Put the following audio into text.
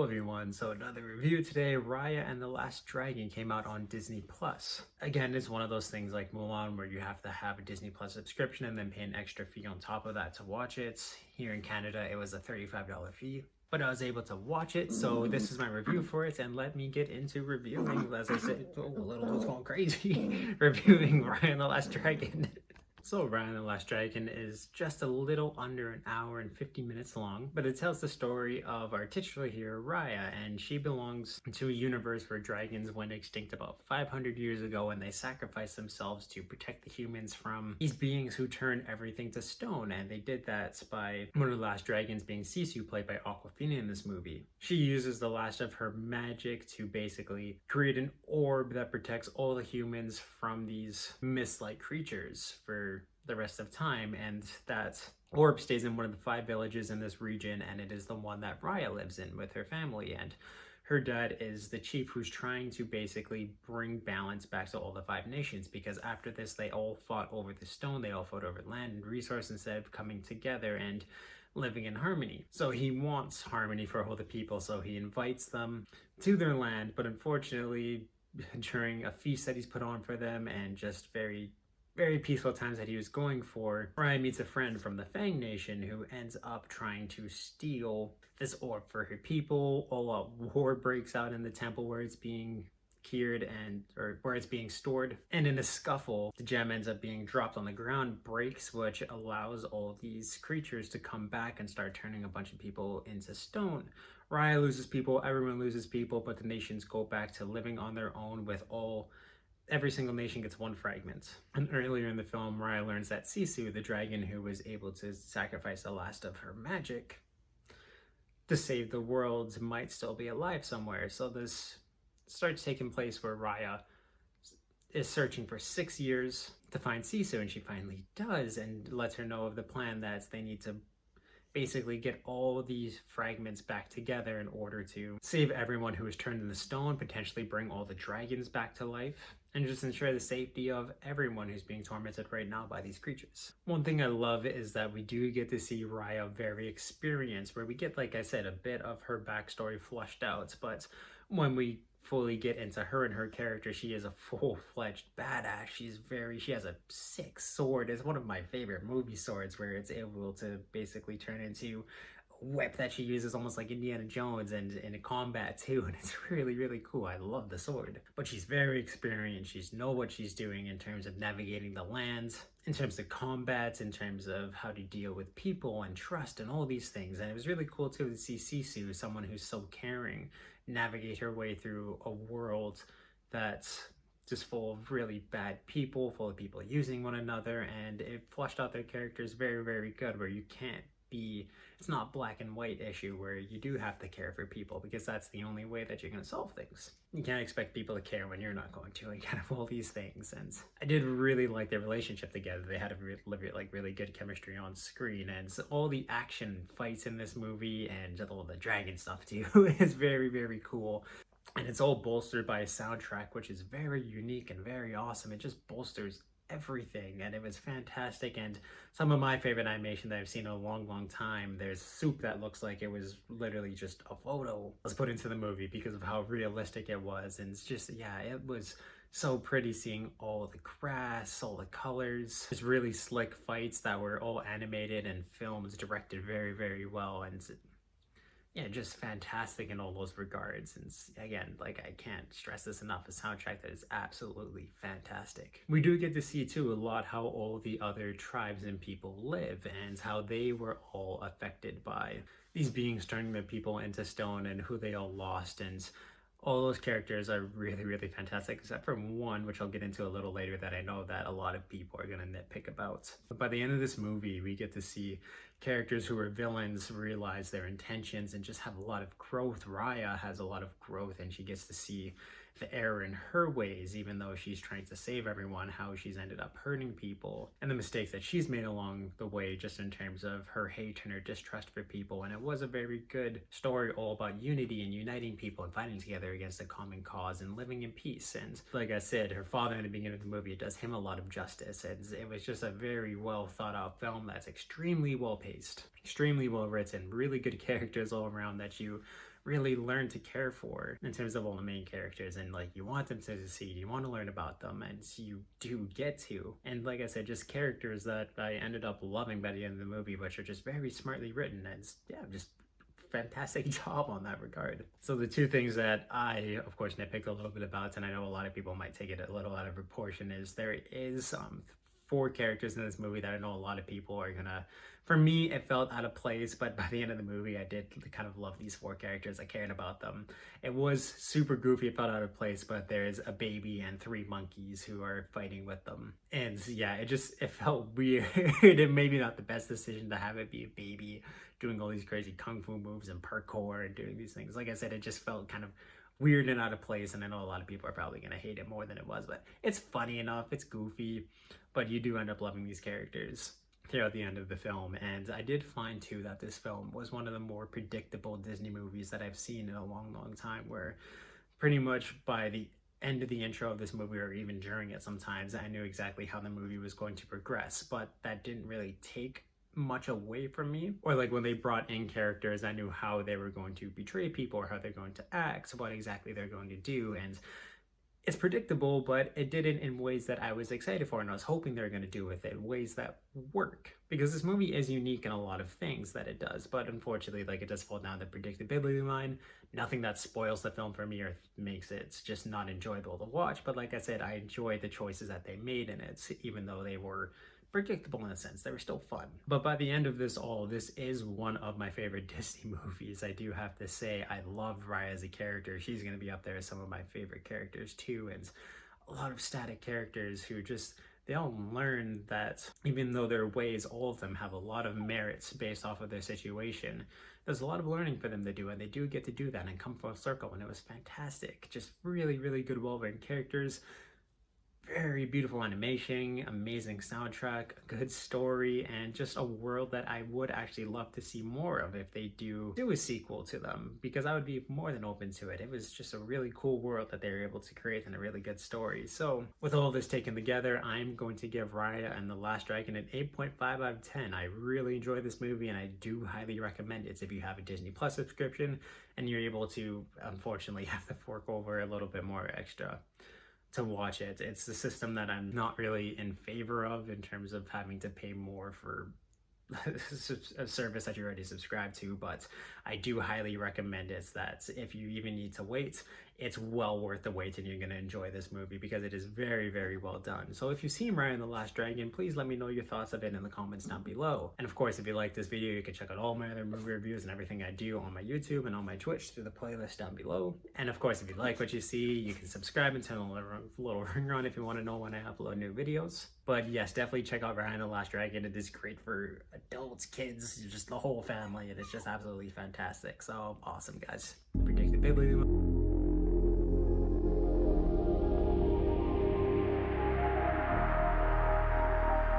everyone, so another review today. Raya and the Last Dragon came out on Disney Plus. Again, it's one of those things like Mulan where you have to have a Disney Plus subscription and then pay an extra fee on top of that to watch it. Here in Canada, it was a $35 fee, but I was able to watch it, so this is my review for it, and let me get into reviewing. As I said, a little just going crazy, reviewing Raya and the Last Dragon. So Raya and the Last Dragon is just a little under an hour and 50 minutes long, but it tells the story of our titular hero Raya, and she belongs to a universe where dragons went extinct about 500 years ago, and they sacrificed themselves to protect the humans from these beings who turn everything to stone, and they did that by one of the last dragons being Sisu, played by Awkwafina in this movie. She uses the last of her magic to basically create an orb that protects all the humans from these mist-like creatures for the rest of time, and that orb stays in one of the 5 villages in this region, and it is the one that Raya lives in with her family. And her dad is the chief who's trying to basically bring balance back to all the 5 nations, because after this they all fought over the stone, they all fought over land and resource instead of coming together and living in harmony. So he wants harmony for all the people, so he invites them to their land, but unfortunately during a feast that he's put on for them and just very peaceful times that he was going for, Raya meets a friend from the Fang Nation who ends up trying to steal this orb for her people. All a war breaks out in the temple where it's being cured or where it's being stored, and in a scuffle the gem ends up being dropped on the ground, breaks, which allows all these creatures to come back and start turning a bunch of people into stone. Raya loses people, everyone loses people, but the nations go back to living on their own with every single nation gets 1 fragment. And earlier in the film, Raya learns that Sisu, the dragon who was able to sacrifice the last of her magic to save the world, might still be alive somewhere. So this starts taking place where Raya is searching for 6 years to find Sisu, and she finally does, and lets her know of the plan that they need to basically get all these fragments back together in order to save everyone who was turned into stone, potentially bring all the dragons back to life, and just ensure the safety of everyone who's being tormented right now by these creatures. One thing I love is that we do get to see Raya very experienced, where we get, like I said, a bit of her backstory flushed out, but when we fully get into her and her character, she is a full-fledged badass. She has a sick sword. It's one of my favorite movie swords, where it's able to basically turn into a whip that she uses almost like Indiana Jones, and in combat too, and it's really cool. I love the sword. But she's very experienced. She's know what she's doing in terms of navigating the lands, in terms of combat, in terms of how to deal with people and trust and all these things. And it was really cool too to see Sisu, someone who's so caring, navigate her way through a world that's just full of really bad people, full of people using one another, and it fleshed out their characters very good, where it's not black and white issue where you do have to care for people, because that's the only way that you're going to solve things. You can't expect people to care when you're not going to, and kind of all these things. And I did really like their relationship together. They had a really good chemistry on screen, and so all the action fights in this movie and all the dragon stuff too is very cool. And it's all bolstered by a soundtrack which is very unique and very awesome. It just bolsters everything, and it was fantastic. And some of my favorite animation that I've seen in a long time, there's soup that looks like it was literally just a photo was put into the movie because of how realistic it was. And it's just, yeah, it was so pretty seeing all the grass, all the colors. There's really slick fights that were all animated and filmed, directed very well, and yeah, just fantastic in all those regards. And again, like, I can't stress this enough, a soundtrack that is absolutely fantastic. We do get to see too a lot how all the other tribes and people live, and how they were all affected by these beings turning their people into stone, and who they all lost. And all those characters are really fantastic, except for one, which I'll get into a little later, that I know that a lot of people are going to nitpick about. But by the end of this movie, we get to see characters who are villains realize their intentions and just have a lot of growth. Raya has a lot of growth, and she gets to see the error in her ways, even though she's trying to save everyone, how she's ended up hurting people, and the mistakes that she's made along the way, just in terms of her hate and her distrust for people. And it was a very good story, all about unity and uniting people and fighting together against a common cause and living in peace. And like I said, her father in the beginning of the movie, it does him a lot of justice, and it was just a very well thought out film that's extremely well paced, extremely well written, really good characters all around that you really learn to care for in terms of all the main characters. And like, you want them to succeed, you want to learn about them, and you do get to. And like I said, just characters that I ended up loving by the end of the movie, which are just very smartly written, and yeah, just fantastic job on that regard. So the two things that I, of course, nitpicked a little bit about, and I know a lot of people might take it a little out of proportion, is there is 4 characters in this movie that I know a lot of people are gonna, for me it felt out of place, but by the end of the movie I did kind of love these 4 characters. I cared about them. It was super goofy, it felt out of place, but there's a baby and 3 monkeys who are fighting with them, and yeah, it felt weird. And maybe not the best decision to have it be a baby doing all these crazy kung fu moves and parkour and doing these things. Like I said, it just felt kind of weird and out of place, and I know a lot of people are probably going to hate it more than it was, but it's funny enough, it's goofy, but you do end up loving these characters throughout the end of the film. And I did find too that this film was one of the more predictable Disney movies that I've seen in a long time, where pretty much by the end of the intro of this movie, or even during it sometimes, I knew exactly how the movie was going to progress, but that didn't really take much away from me. Or like when they brought in characters, I knew how they were going to betray people, or how they're going to act, what exactly they're going to do. And it's predictable, but it did it in ways that I was excited for, and I was hoping they were going to do with it, ways that work. Because this movie is unique in a lot of things that it does, but unfortunately, like, it does fall down the predictability line. Nothing that spoils the film for me or makes it just not enjoyable to watch. But like I said, I enjoyed the choices that they made in it, even though they were predictable in a sense. They were still fun. But by the end of this this is one of my favorite Disney movies. I do have to say, I love Raya as a character. She's going to be up there as some of my favorite characters too. And a lot of static characters who just, they all learn that even though their ways, all of them have a lot of merits based off of their situation. There's a lot of learning for them to do, and they do get to do that and come full circle, and it was fantastic. Just really, really good, well-written characters. Very beautiful animation, amazing soundtrack, a good story, and just a world that I would actually love to see more of if they do a sequel to them, because I would be more than open to it. It was just a really cool world that they were able to create, and a really good story. So with all this taken together, I'm going to give Raya and the Last Dragon an 8.5 out of 10. I really enjoyed this movie, and I do highly recommend it if you have a Disney Plus subscription and you're able to, unfortunately, have to fork over a little bit more extra to watch it. It's the system that I'm not really in favor of, in terms of having to pay more for a service that you already subscribe to, but I do highly recommend it. That if you even need to wait, it's well worth the wait, and you're going to enjoy this movie because it is very, very well done. So if you've seen Raya and the Last Dragon, please let me know your thoughts of it in the comments down below. And of course, if you like this video, you can check out all my other movie reviews and everything I do on my YouTube and on my Twitch through the playlist down below. And of course, if you like what you see, you can subscribe and turn the little ringer on if you want to know when I upload new videos. But yes, definitely check out Raya and the Last Dragon. It is great for adults, kids, just the whole family. It is just absolutely fantastic. So awesome, guys. Predictability.